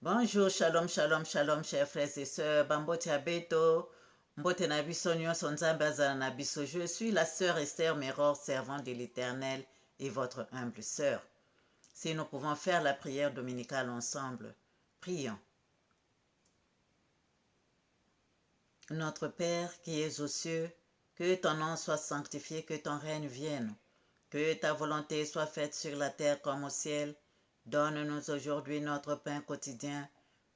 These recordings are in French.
Bonjour, shalom, shalom, shalom, chers frères et sœurs. Bambote abeto, mbote na biso nyonso nzambe azala na biso. Je suis la sœur Esther Méror, servante de l'Éternel et votre humble sœur. Si nous pouvons faire la prière dominicale ensemble, prions. Notre Père qui es aux cieux, que ton nom soit sanctifié, que ton règne vienne, que ta volonté soit faite sur la terre comme au ciel. Donne-nous aujourd'hui notre pain quotidien.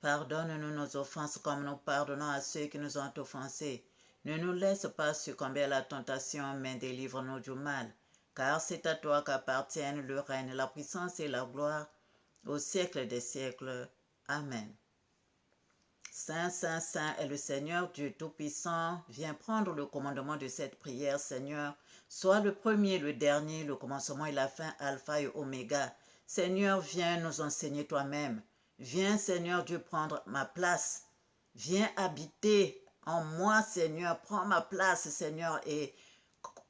Pardonne-nous nos offenses comme nous pardonnons à ceux qui nous ont offensés. Ne nous laisse pas succomber à la tentation, mais délivre-nous du mal. Car c'est à toi qu'appartiennent le règne, la puissance et la gloire, au siècle des siècles. Amen. Saint, Saint, Saint est le Seigneur Dieu Tout-Puissant. Viens prendre le commandement de cette prière, Seigneur. Sois le premier, le dernier, le commencement et la fin, Alpha et Oméga. Seigneur, viens nous enseigner toi-même. Viens, Seigneur Dieu, prendre ma place. Viens habiter en moi, Seigneur. Prends ma place, Seigneur, et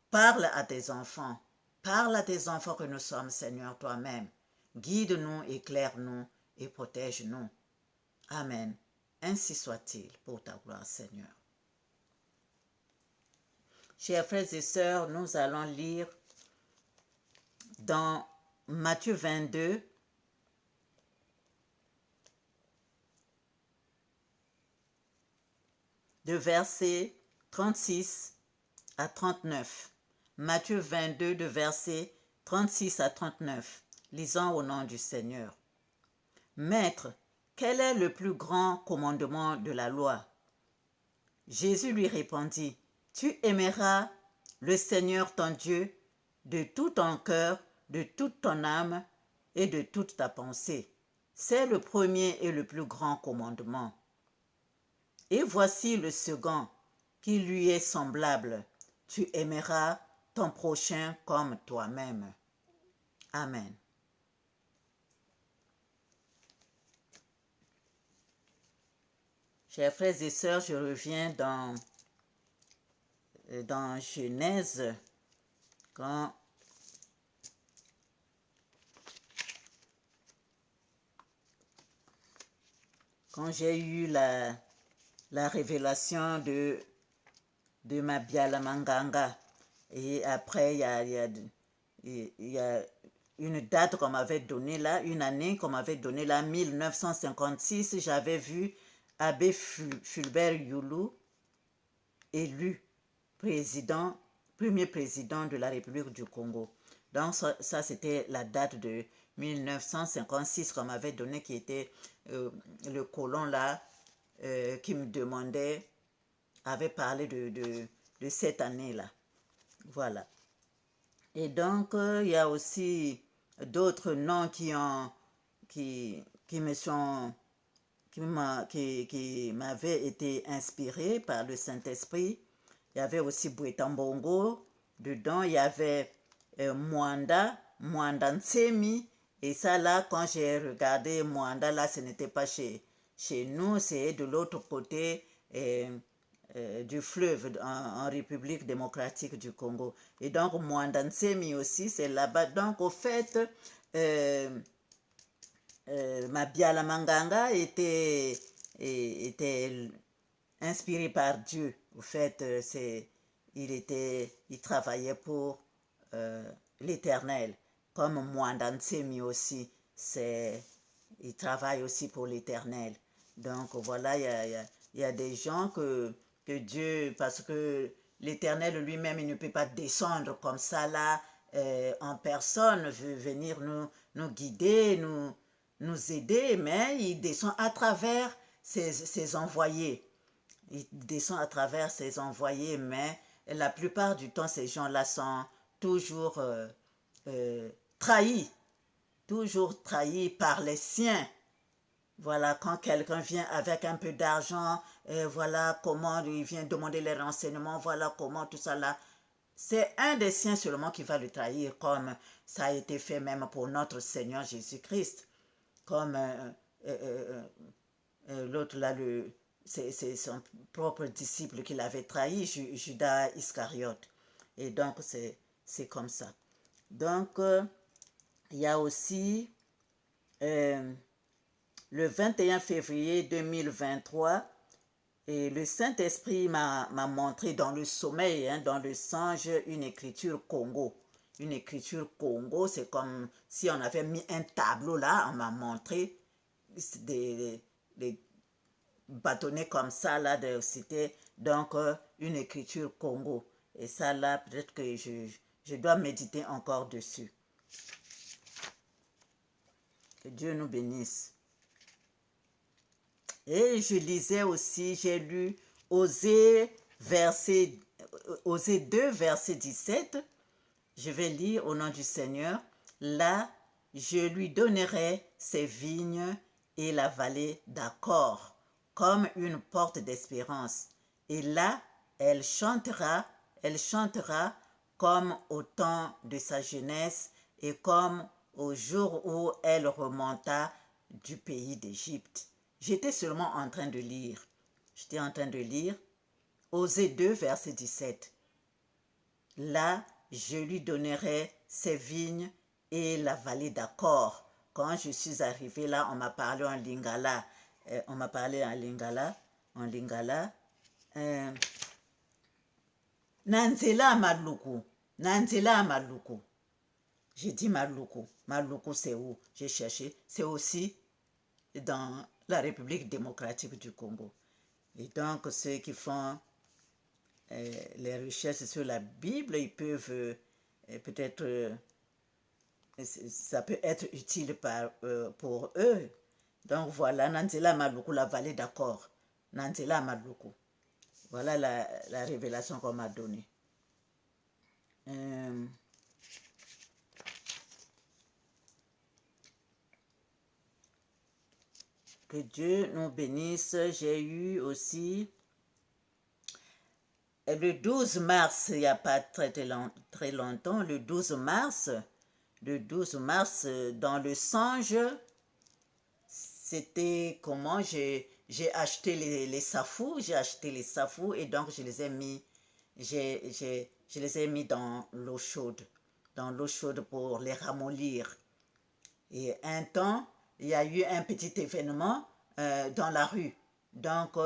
parle à tes enfants. Parle à tes enfants que nous sommes, Seigneur, toi-même. Guide-nous, éclaire-nous et protège-nous. Amen. Ainsi soit-il pour ta gloire, Seigneur. Chers frères et sœurs, nous allons lire dans Matthieu 22, de versets 36 à 39. Matthieu 22, de versets 36 à 39. Lisons au nom du Seigneur. Maître, quel est le plus grand commandement de la loi? Jésus lui répondit, tu aimeras le Seigneur ton Dieu de tout ton cœur, de toute ton âme et de toute ta pensée. C'est le premier et le plus grand commandement. Et voici le second, qui lui est semblable. Tu aimeras ton prochain comme toi-même. Amen. Chers frères et sœurs, je reviens dans Genèse, quand j'ai eu la révélation de Mabiala Manganga. Et après, il y a une date qu'on m'avait donnée là, une année qu'on m'avait donnée là, 1956, j'avais vu Abbé Fulbert Youlou élu premier président de la République du Congo. Donc ça c'était la date de 1956 qu'on m'avait donné, qui était le colon là, qui me demandait, avait parlé de cette année-là. Voilà. Et donc, il y a aussi d'autres noms qui m'avaient été inspirés par le Saint-Esprit. Il y avait aussi Bouetambongo. Dedans, il y avait Mwanda Ntsemi. Et ça, là, quand j'ai regardé Mwanda, là, ce n'était pas chez nous, c'est de l'autre côté du fleuve, en République démocratique du Congo. Et donc, Mwanda Ntsemi aussi, c'est là-bas. Donc, au fait, Mabiala Manganga était inspiré par Dieu. Au fait, il travaillait pour l'Éternel. Comme Mwanda Ntsemi aussi, il travaille aussi pour l'Éternel. Donc voilà, il y a des gens que Dieu, parce que l'Éternel lui-même, il ne peut pas descendre comme ça là, en personne, veut venir nous guider, nous aider, mais il descend à travers ses envoyés. Il descend à travers ses envoyés, mais la plupart du temps, ces gens-là sont toujours trahis par les siens. Voilà, quand quelqu'un vient avec un peu d'argent, voilà comment il vient demander les renseignements, voilà comment tout ça là. C'est un des siens seulement qui va le trahir, comme ça a été fait même pour notre Seigneur Jésus-Christ. Comme l'autre là, c'est son propre disciple qui l'avait trahi, Judas Iscariote. Et donc, c'est comme ça. Donc, il y a aussi le 21 février 2023, et le Saint-Esprit m'a montré dans le sommeil, dans le songe, une écriture Congo. Une écriture Congo, c'est comme si on avait mis un tableau là, on m'a montré des bâtonnets comme ça là, c'était donc une écriture Congo. Et ça là, peut-être que je dois méditer encore dessus. Que Dieu nous bénisse. Et je lisais aussi, j'ai lu Osée 2, verset 17. Je vais lire au nom du Seigneur. Là, je lui donnerai ses vignes et la vallée d'Accord, comme une porte d'espérance. Et là, elle chantera comme au temps de sa jeunesse et comme au jour où elle remonta du pays d'Égypte. J'étais seulement en train de lire. J'étais en train de lire Osée 2, verset 17. Là, je lui donnerai ses vignes et la vallée d'Accord. Quand je suis arrivée là, on m'a parlé en lingala. Nanzela Maluku. Nanzela Maluku. J'ai dit Maluku. Maluku, c'est où? J'ai cherché. C'est aussi dans la République démocratique du Congo. Et donc, ceux qui font les recherches sur la Bible, ils peuvent peut-être, ça peut être utile pour eux. Donc voilà, Nanzela Maluku, la vallée d'Accord. Nanzela Maluku. Voilà la révélation qu'on m'a donnée. Que Dieu nous bénisse. J'ai eu aussi le 12 mars, il n'y a pas très longtemps, le 12 mars, dans le songe, c'était comment j'ai acheté les safous, et donc je les ai mis, je les ai mis dans l'eau chaude pour les ramollir. Et un temps, il y a eu un petit événement dans la rue. Donc,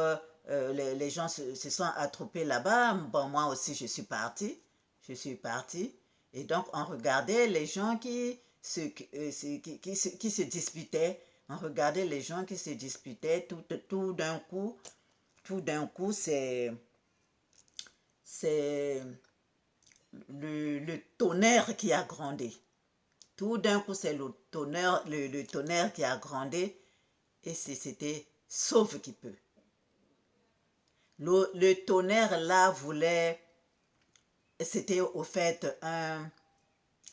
les gens se sont attroupés là-bas. Bon, moi aussi, je suis partie. Et donc, on regardait les gens qui se disputaient. On regardait les gens qui se disputaient. Tout d'un coup, c'est le tonnerre qui a grondé. Tout d'un coup, c'est le tonnerre qui a grondé, et c'était sauve qui peut. Le tonnerre là c'était au fait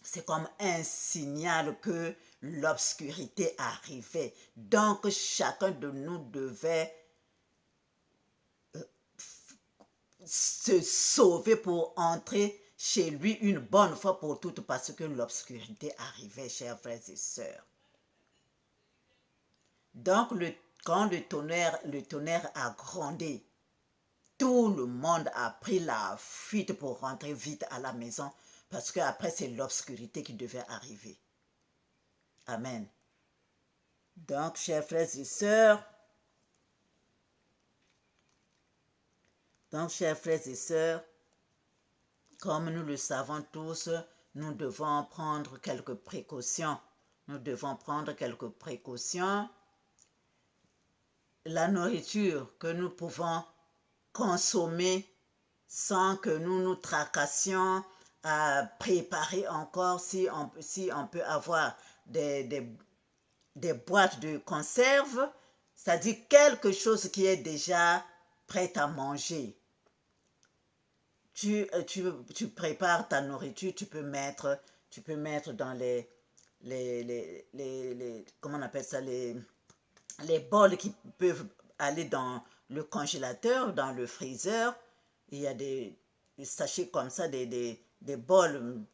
c'est comme un signal que l'obscurité arrivait. Donc chacun de nous devait se sauver pour entrer chez lui une bonne fois pour toutes, parce que l'obscurité arrivait, chers frères et sœurs. Donc, quand le tonnerre a grondé, tout le monde a pris la fuite pour rentrer vite à la maison, parce qu'après, c'est l'obscurité qui devait arriver. Amen. Donc, chers frères et sœurs, comme nous le savons tous, nous devons prendre quelques précautions. La nourriture que nous pouvons consommer sans que nous nous tracassions à préparer encore, si on peut avoir des boîtes de conserve, c'est-à-dire quelque chose qui est déjà prêt à manger. Tu prépares ta nourriture, tu peux mettre dans les comment on appelle ça, les bols qui peuvent aller dans le congélateur, dans le freezer. Il y a des sachets comme ça, des bols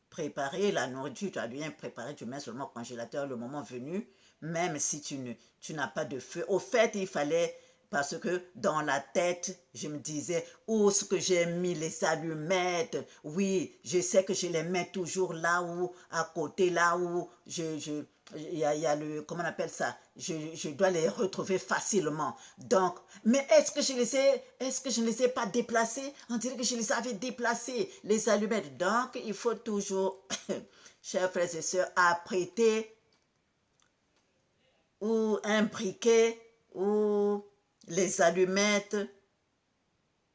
préparés. La nourriture, tu as bien préparé, tu mets seulement au congélateur le moment venu, même si tu n'as pas de feu. Au fait, il fallait, parce que dans la tête, je me disais, où est-ce que j'ai mis les allumettes? Oui, je sais que je les mets toujours là où, à côté, là où il y a le, comment on appelle ça, je dois les retrouver facilement. Donc, mais est-ce que je ne les ai pas déplacés? On dirait que je les avais déplacés, les allumettes. Donc, il faut toujours, chers frères et sœurs, apprêter ou un briquet ou les allumettes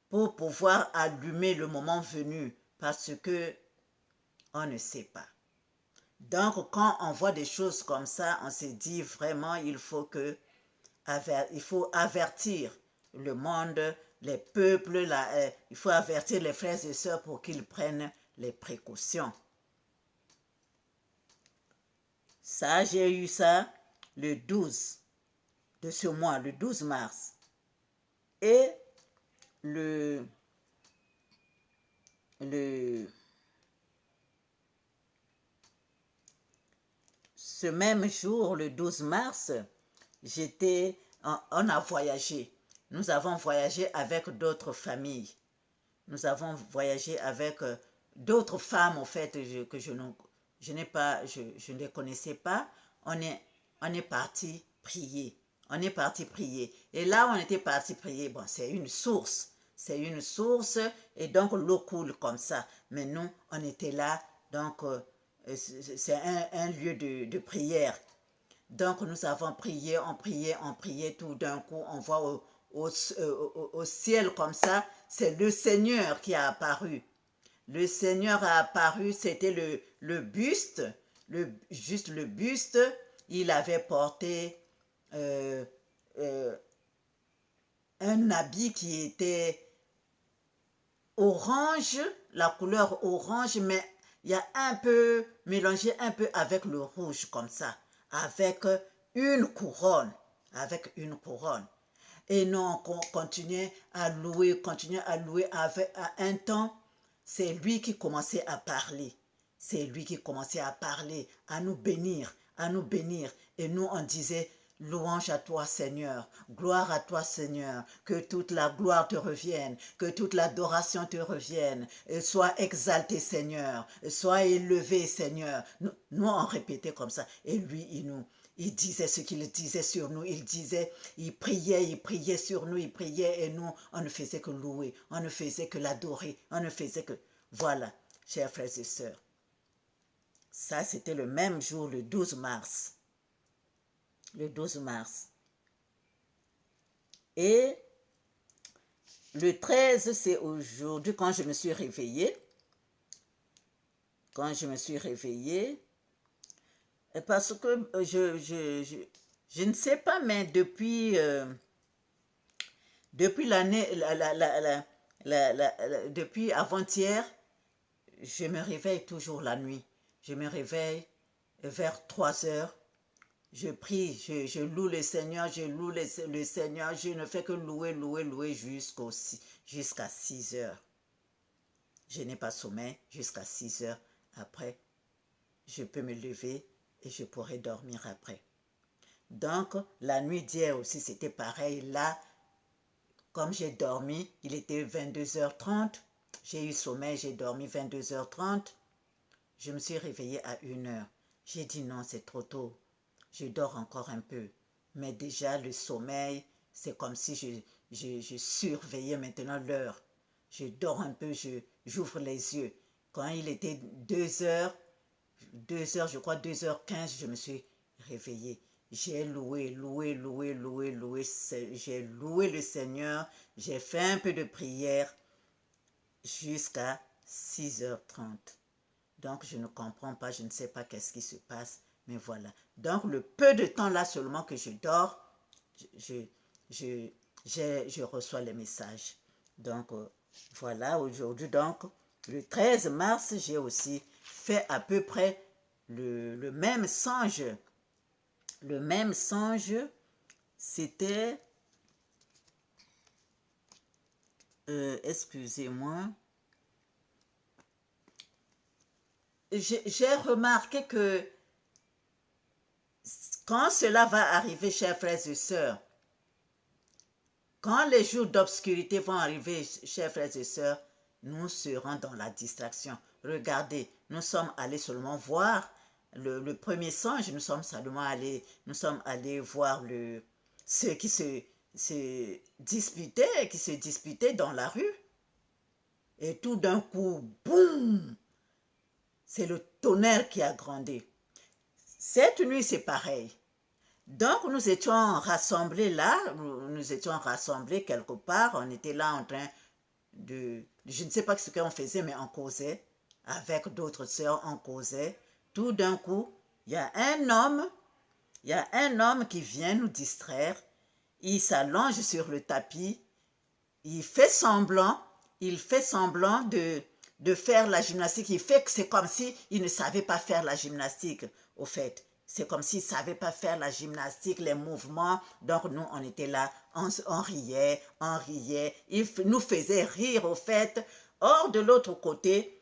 pour pouvoir allumer le moment venu, parce que on ne sait pas. Donc, quand on voit des choses comme ça, on se dit vraiment, il faut avertir le monde, les peuples, il faut avertir les frères et sœurs pour qu'ils prennent les précautions. Ça, j'ai eu ça le 12 de ce mois, le 12 mars. Et ce même jour, le 12 mars, on a voyagé. Nous avons voyagé avec d'autres familles. Nous avons voyagé avec d'autres femmes, en fait, que je ne les connaissais pas. On est parti prier. On est parti prier. Et là, on était parti prier. Bon, c'est une source. C'est une source et donc l'eau coule comme ça. Mais nous, on était là, donc c'est un lieu de prière. Donc nous avons prié, on priait, tout d'un coup, on voit au ciel comme ça, c'est le Seigneur qui a apparu. Le Seigneur a apparu, c'était le buste, juste le buste, il avait porté un habit qui était orange, la couleur orange, mais il y a un peu mélangé un peu avec le rouge comme ça, avec une couronne, Et non, on continuait à louer, à un temps, c'est lui qui commençait à parler. C'est lui qui commençait à parler, à nous bénir, Et nous, on disait, louange à toi, Seigneur, gloire à toi, Seigneur, que toute la gloire te revienne, que toute l'adoration te revienne, et sois exalté, Seigneur, sois élevé, Seigneur. Nous, on répétait comme ça, et lui, il disait ce qu'il disait sur nous, il priait sur nous, et nous, on ne faisait que louer, on ne faisait que l'adorer, on ne faisait que... Voilà, chers frères et sœurs, ça c'était le même jour, le 12 mars. Le 12 mars. Et le 13, c'est aujourd'hui quand je me suis réveillée. Parce que je ne sais pas, mais depuis l'année, depuis avant-hier, je me réveille toujours la nuit. Je me réveille vers 3 heures. Je prie, je loue le Seigneur, le Seigneur, je ne fais que louer jusqu'à 6 heures. Je n'ai pas sommeil jusqu'à 6 heures. Après, je peux me lever et je pourrai dormir après. Donc, la nuit d'hier aussi, c'était pareil. Là, comme j'ai dormi, il était 22h30. J'ai eu sommeil, j'ai dormi 22h30. Je me suis réveillée à 1h. J'ai dit non, c'est trop tôt. Je dors encore un peu. Mais déjà, le sommeil, c'est comme si je surveillais maintenant l'heure. Je dors un peu, j'ouvre les yeux. Quand il était 2h, je crois 2h15, je me suis réveillée. J'ai loué. J'ai loué le Seigneur. J'ai fait un peu de prière jusqu'à 6h30. Donc, je ne comprends pas, je ne sais pas qu'est-ce qui se passe. Mais voilà. Donc, le peu de temps là seulement que je dors, je reçois les messages. Donc, voilà, aujourd'hui, donc, le 13 mars, j'ai aussi fait à peu près le même songe. Le même songe, c'était... excusez-moi. J'ai remarqué que quand cela va arriver, chers frères et sœurs, quand les jours d'obscurité vont arriver, chers frères et sœurs, nous serons dans la distraction. Regardez, nous sommes allés seulement voir le premier songe, nous sommes allés voir ceux qui se disputaient dans la rue. Et tout d'un coup, boum, c'est le tonnerre qui a grondé. Cette nuit, c'est pareil. Donc, nous étions rassemblés là, nous étions rassemblés quelque part, on était là en train je ne sais pas ce qu'on faisait, mais on causait, avec d'autres sœurs, on causait. Tout d'un coup, il y a un homme qui vient nous distraire, il s'allonge sur le tapis, il fait semblant de faire la gymnastique. Il fait que c'est comme s'il ne savait pas faire la gymnastique, au fait. C'est comme s'il ne savait pas faire la gymnastique, les mouvements. Donc, nous, on était là, on riait. Il nous faisait rire, au fait. Or, de l'autre côté,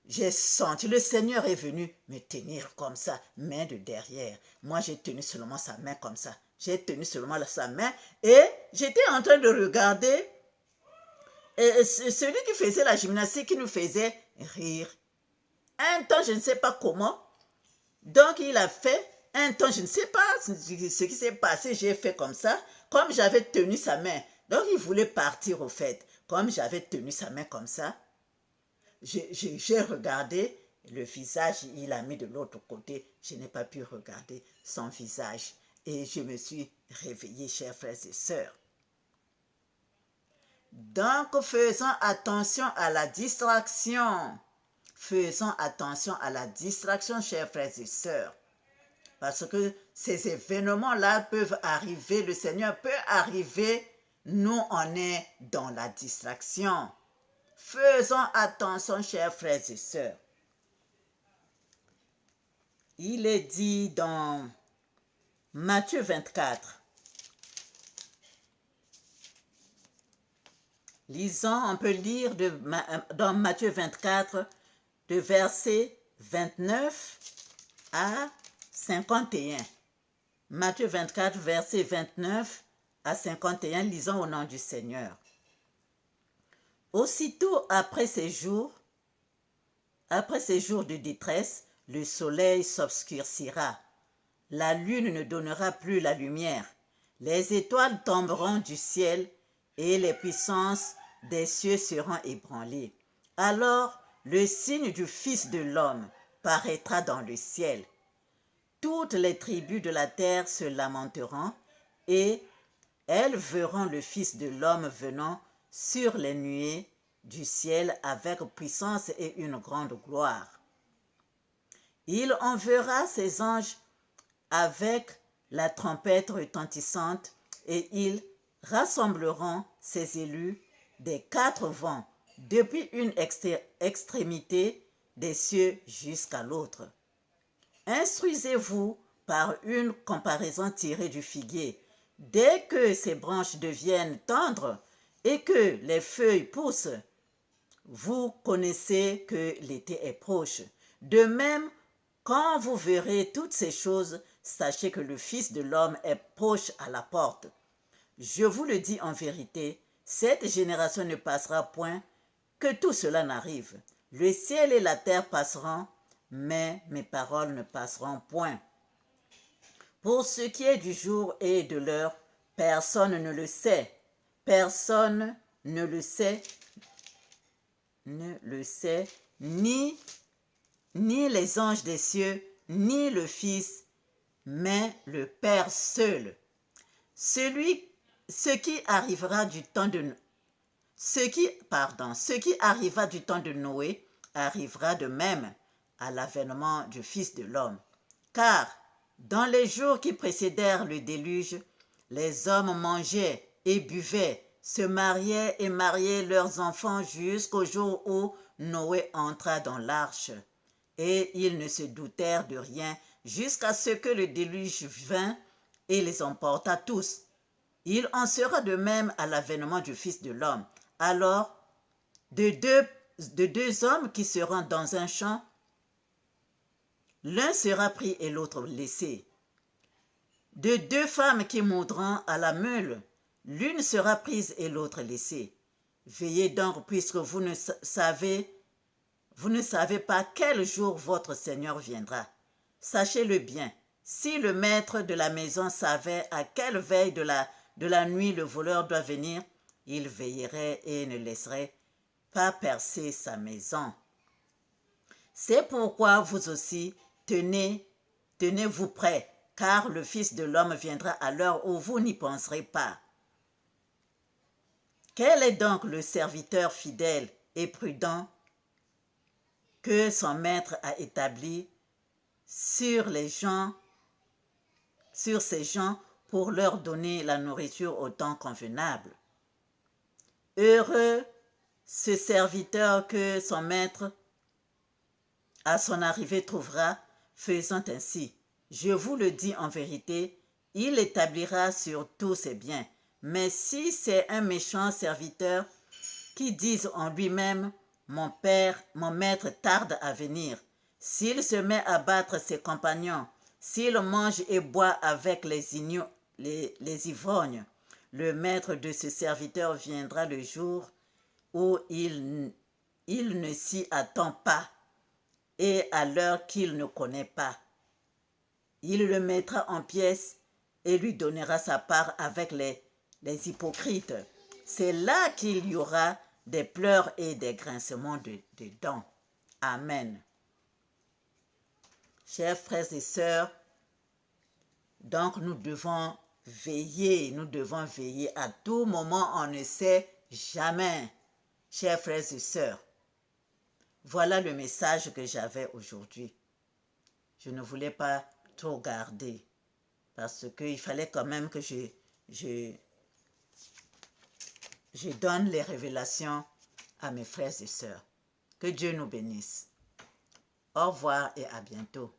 j'ai senti, le Seigneur est venu me tenir comme ça, main de derrière. Moi, j'ai tenu seulement sa main comme ça. J'ai tenu seulement sa main et j'étais en train de regarder celui qui faisait la gymnastique, qui nous faisait rire. Un temps, je ne sais pas comment. Donc, il a fait un temps, je ne sais pas ce qui s'est passé. J'ai fait comme ça, comme j'avais tenu sa main. Donc, il voulait partir au fait. Comme j'avais tenu sa main comme ça, j'ai regardé le visage, il a mis de l'autre côté. Je n'ai pas pu regarder son visage. Et je me suis réveillée, chers frères et sœurs. Donc, faisons attention à la distraction. Faisons attention à la distraction, chers frères et sœurs. Parce que ces événements-là peuvent arriver, le Seigneur peut arriver, nous, on est dans la distraction. Faisons attention, chers frères et sœurs. Il est dit dans Matthieu 24. Lisons, on peut lire dans Matthieu 24, de versets 29 à 51. Matthieu 24, versets 29 à 51, lisons au nom du Seigneur. Aussitôt après ces jours de détresse, le soleil s'obscurcira, la lune ne donnera plus la lumière, les étoiles tomberont du ciel et les puissances des cieux seront ébranlées. Alors, le signe du Fils de l'homme paraîtra dans le ciel. Toutes les tribus de la terre se lamenteront et elles verront le Fils de l'homme venant sur les nuées du ciel avec puissance et une grande gloire. Il enverra ses anges avec la trompette retentissante et ils rassembleront ses élus des quatre vents, depuis une extrémité des cieux jusqu'à l'autre. Instruisez-vous par une comparaison tirée du figuier. Dès que ses branches deviennent tendres et que les feuilles poussent, vous connaissez que l'été est proche. De même, quand vous verrez toutes ces choses, sachez que le Fils de l'homme est proche à la porte. Je vous le dis en vérité, cette génération ne passera point que tout cela n'arrive. Le ciel et la terre passeront, mais mes paroles ne passeront point. Pour ce qui est du jour et de l'heure, personne ne le sait. Personne ne le sait, ni les anges des cieux, ni le Fils, mais le Père seul. Ce qui arriva du temps de Noé arrivera de même à l'avènement du Fils de l'homme. Car dans les jours qui précédèrent le déluge, les hommes mangeaient et buvaient, se mariaient et mariaient leurs enfants jusqu'au jour où Noé entra dans l'arche. Et ils ne se doutèrent de rien jusqu'à ce que le déluge vint et les emporta tous. Il en sera de même à l'avènement du Fils de l'homme. Alors, de deux hommes qui seront dans un champ, l'un sera pris et l'autre laissé. De deux femmes qui moudront à la meule, l'une sera prise et l'autre laissée. Veillez donc, puisque vous ne savez Vous ne savez pas quel jour votre Seigneur viendra. Sachez-le bien, si le maître de la maison savait à quelle veille de la nuit le voleur doit venir, il veillerait et ne laisserait pas percer sa maison. C'est pourquoi vous aussi, tenez-vous prêts, car le Fils de l'homme viendra à l'heure où vous n'y penserez pas. Quel est donc le serviteur fidèle et prudent que son maître a établi sur ces gens pour leur donner la nourriture au temps convenable? Heureux ce serviteur que son maître à son arrivée trouvera faisant ainsi. Je vous le dis en vérité, il établira sur tous ses biens. Mais si c'est un méchant serviteur qui dise en lui-même, mon maître tarde à venir, s'il se met à battre ses compagnons, s'il mange et boit avec les ivrognes, le maître de ce serviteur viendra le jour où il ne s'y attend pas et à l'heure qu'il ne connaît pas. Il le mettra en pièces et lui donnera sa part avec les hypocrites. C'est là qu'il y aura des pleurs et des grincements de dents. Amen. Chers frères et sœurs, donc nous devons veiller à tout moment, on ne sait jamais. Chers frères et sœurs, voilà le message que j'avais aujourd'hui. Je ne voulais pas trop garder parce qu'il fallait quand même que je donne les révélations à mes frères et sœurs. Que Dieu nous bénisse. Au revoir et à bientôt.